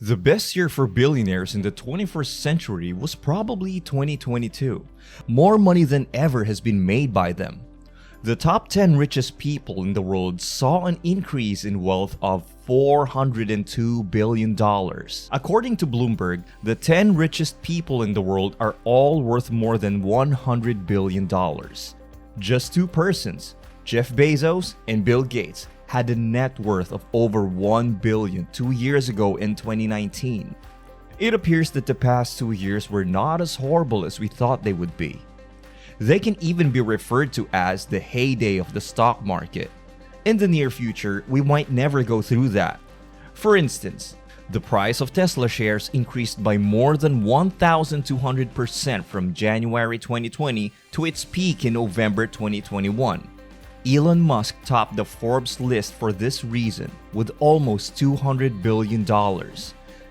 The best year for billionaires in the 21st century was probably 2022. More money than ever has been made by them. The top 10 richest people in the world saw an increase in wealth of $402 billion. According to Bloomberg, the 10 richest people in the world are all worth more than $100 billion. Just two persons, Jeff Bezos and Bill Gates, had a net worth of over $1 billion 2 years ago in 2019. It appears that the past 2 years were not as horrible as we thought they would be. They can even be referred to as the heyday of the stock market. In the near future, we might never go through that. For instance, the price of Tesla shares increased by more than 1,200% from January 2020 to its peak in November 2021. Elon Musk topped the Forbes list for this reason with almost $200 billion.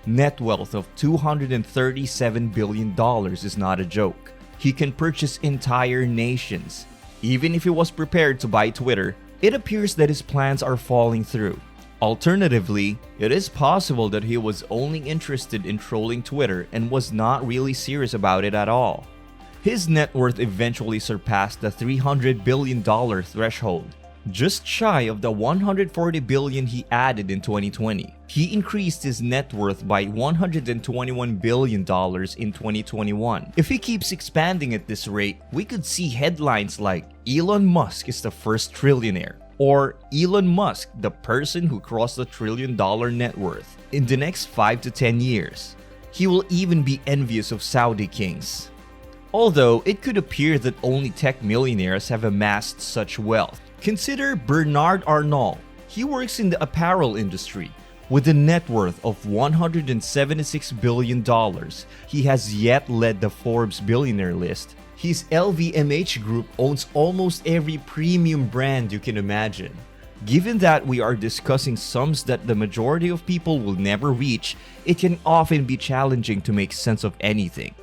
Net wealth of $237 billion is not a joke. He can purchase entire nations. Even if he was prepared to buy Twitter, it appears that his plans are falling through. Alternatively, it is possible that he was only interested in trolling Twitter and was not really serious about it at all. His net worth eventually surpassed the $300 billion threshold, just shy of the $140 billion he added in 2020. He increased his net worth by $121 billion in 2021. If he keeps expanding at this rate, we could see headlines like Elon Musk is the first trillionaire, or Elon Musk, the person who crossed the $1 trillion net worth, in the next 5 to 10 years. He will even be envious of Saudi kings. Although it could appear that only tech millionaires have amassed such wealth. Consider Bernard Arnault. He works in the apparel industry. With a net worth of $176 billion, he has yet led the Forbes billionaire list. His LVMH group owns almost every premium brand you can imagine. Given that we are discussing sums that the majority of people will never reach, it can often be challenging to make sense of anything.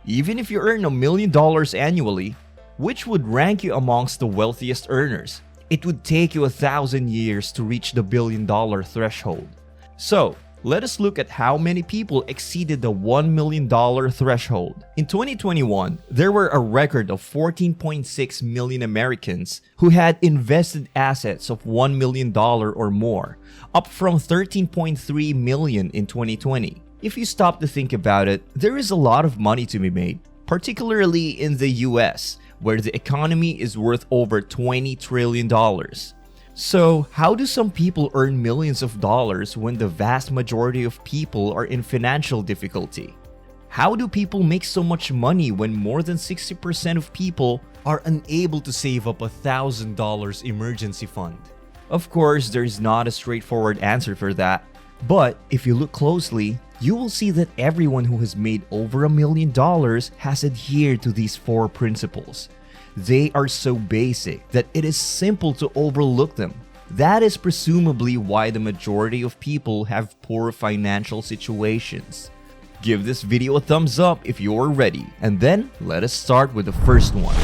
Even if you earn $1 million annually, which would rank you amongst the wealthiest earners, it would take you 1,000 years to reach the $1 billion threshold. So, let us look at how many people exceeded the $1 million threshold. In 2021, there were a record of 14.6 million Americans who had invested assets of $1 million or more, up from 13.3 million in 2020. If you stop to think about it, there is a lot of money to be made, particularly in the US, where the economy is worth over $20 trillion. So, how do some people earn millions of dollars when the vast majority of people are in financial difficulty? How do people make so much money when more than 60% of people are unable to save up $1,000 emergency fund? Of course, there's not a straightforward answer for that. But if you look closely, you will see that everyone who has made over $1 million has adhered to these 4 principles. They are so basic that it is simple to overlook them. That is presumably why the majority of people have poor financial situations. Give this video a thumbs up if you're ready, and then let us start with the first one.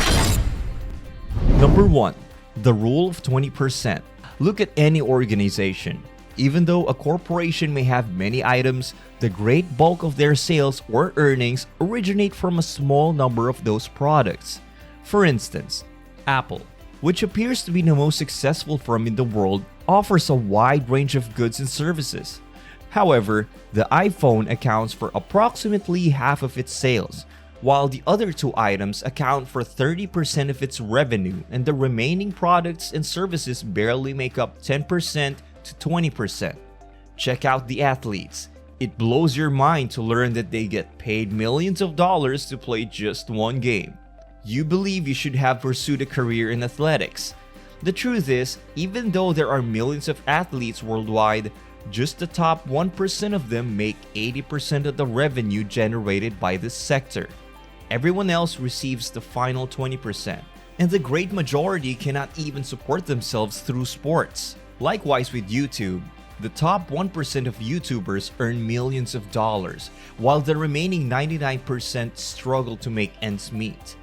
Number 1. The rule of 20%. Look at any organization. Even though a corporation may have many items, the great bulk of their sales or earnings originate from a small number of those products. For instance, Apple, which appears to be the most successful firm in the world, offers a wide range of goods and services. However, the iPhone accounts for approximately half of its sales, while the other 2 items account for 30% of its revenue, and the remaining products and services barely make up 10% to 20%. Check out the athletes. It blows your mind to learn that they get paid millions of dollars to play just one game. You believe you should have pursued a career in athletics. The truth is, even though there are millions of athletes worldwide, just the top 1% of them make 80% of the revenue generated by this sector. Everyone else receives the final 20%, and the great majority cannot even support themselves through sports. Likewise with YouTube, the top 1% of YouTubers earn millions of dollars, while the remaining 99% struggle to make ends meet.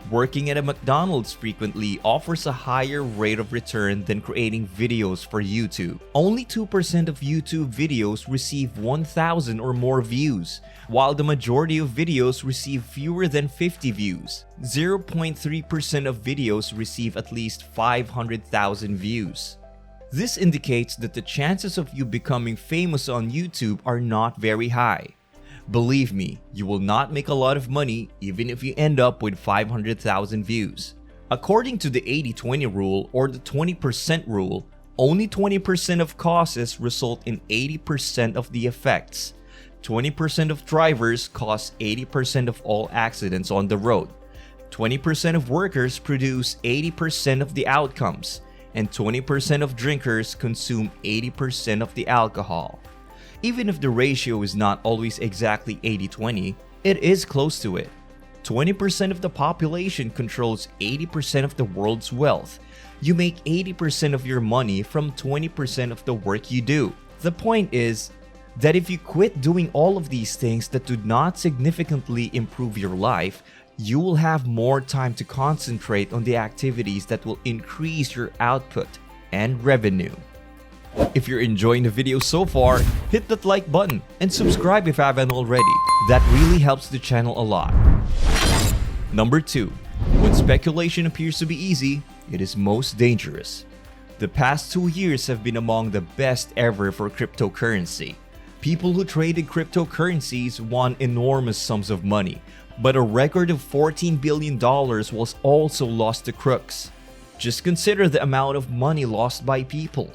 Working at a McDonald's frequently offers a higher rate of return than creating videos for YouTube. Only 2% of YouTube videos receive 1,000 or more views, while the majority of videos receive fewer than 50 views. 0.3% of videos receive at least 500,000 views. This indicates that the chances of you becoming famous on YouTube are not very high. Believe me, you will not make a lot of money even if you end up with 500,000 views. According to the 80-20 rule or the 20% rule, only 20% of causes result in 80% of the effects. 20% of drivers cause 80% of all accidents on the road. 20% of workers produce 80% of the outcomes, and 20% of drinkers consume 80% of the alcohol. Even if the ratio is not always exactly 80-20, it is close to it. 20% of the population controls 80% of the world's wealth. You make 80% of your money from 20% of the work you do. The point is that if you quit doing all of these things that do not significantly improve your life, you will have more time to concentrate on the activities that will increase your output and revenue. If you're enjoying the video so far, hit that like button and subscribe if you haven't already. That really helps the channel a lot. Number 2. When speculation appears to be easy, it is most dangerous. The past 2 years have been among the best ever for cryptocurrency. People who traded cryptocurrencies won enormous sums of money, but a record of $14 billion was also lost to crooks. Just consider the amount of money lost by people.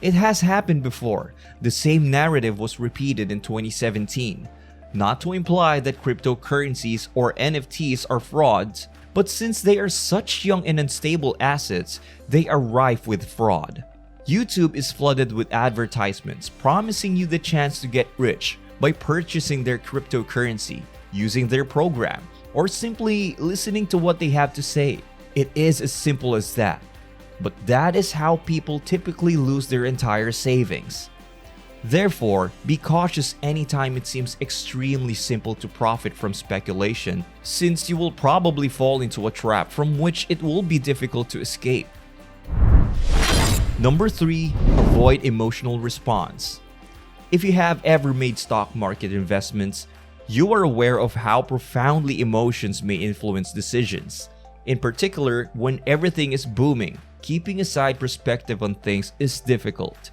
It has happened before. The same narrative was repeated in 2017. Not to imply that cryptocurrencies or NFTs are frauds, but since they are such young and unstable assets, they are rife with fraud. YouTube is flooded with advertisements promising you the chance to get rich by purchasing their cryptocurrency, using their program, or simply listening to what they have to say. It is as simple as that. But that is how people typically lose their entire savings. Therefore, be cautious anytime it seems extremely simple to profit from speculation, since you will probably fall into a trap from which it will be difficult to escape. Number 3. Avoid emotional response. If you have ever made stock market investments, you are aware of how profoundly emotions may influence decisions. In particular, when everything is booming, keeping aside perspective on things is difficult.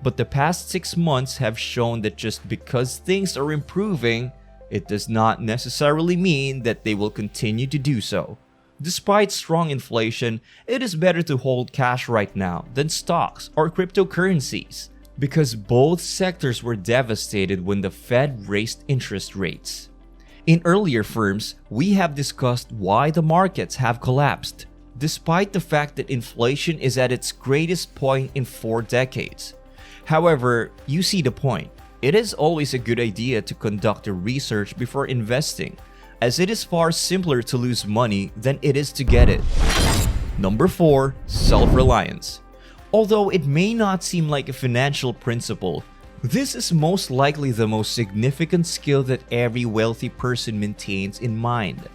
But the past 6 months have shown that just because things are improving, it does not necessarily mean that they will continue to do so. Despite strong inflation, it is better to hold cash right now than stocks or cryptocurrencies, because both sectors were devastated when the Fed raised interest rates. In earlier firms, we have discussed why the markets have collapsed, despite the fact that inflation is at its greatest point in 4 decades. However, you see the point. It is always a good idea to conduct a research before investing, as it is far simpler to lose money than it is to get it. Number 4. Self-reliance. Although it may not seem like a financial principle, this is most likely the most significant skill that every wealthy person maintains in mind.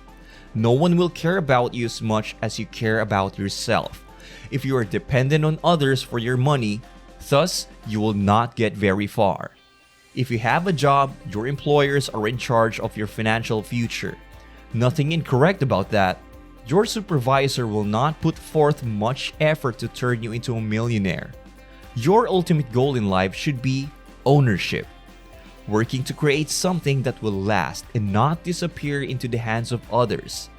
No one will care about you as much as you care about yourself. If you are dependent on others for your money, thus you will not get very far. If you have a job, your employers are in charge of your financial future. Nothing incorrect about that. Your supervisor will not put forth much effort to turn you into a millionaire. Your ultimate goal in life should be ownership. Working to create something that will last and not disappear into the hands of others.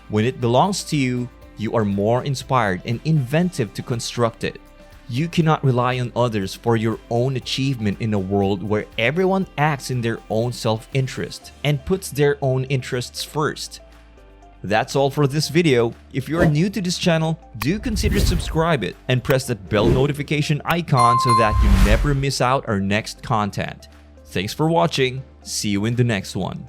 When it belongs to you, you are more inspired and inventive to construct it. You cannot rely on others for your own achievement in a world where everyone acts in their own self-interest and puts their own interests first. That's all for this video. If you are new to this channel, do consider subscribe it and press that bell notification icon so that you never miss out our next content. Thanks for watching. See you in the next one.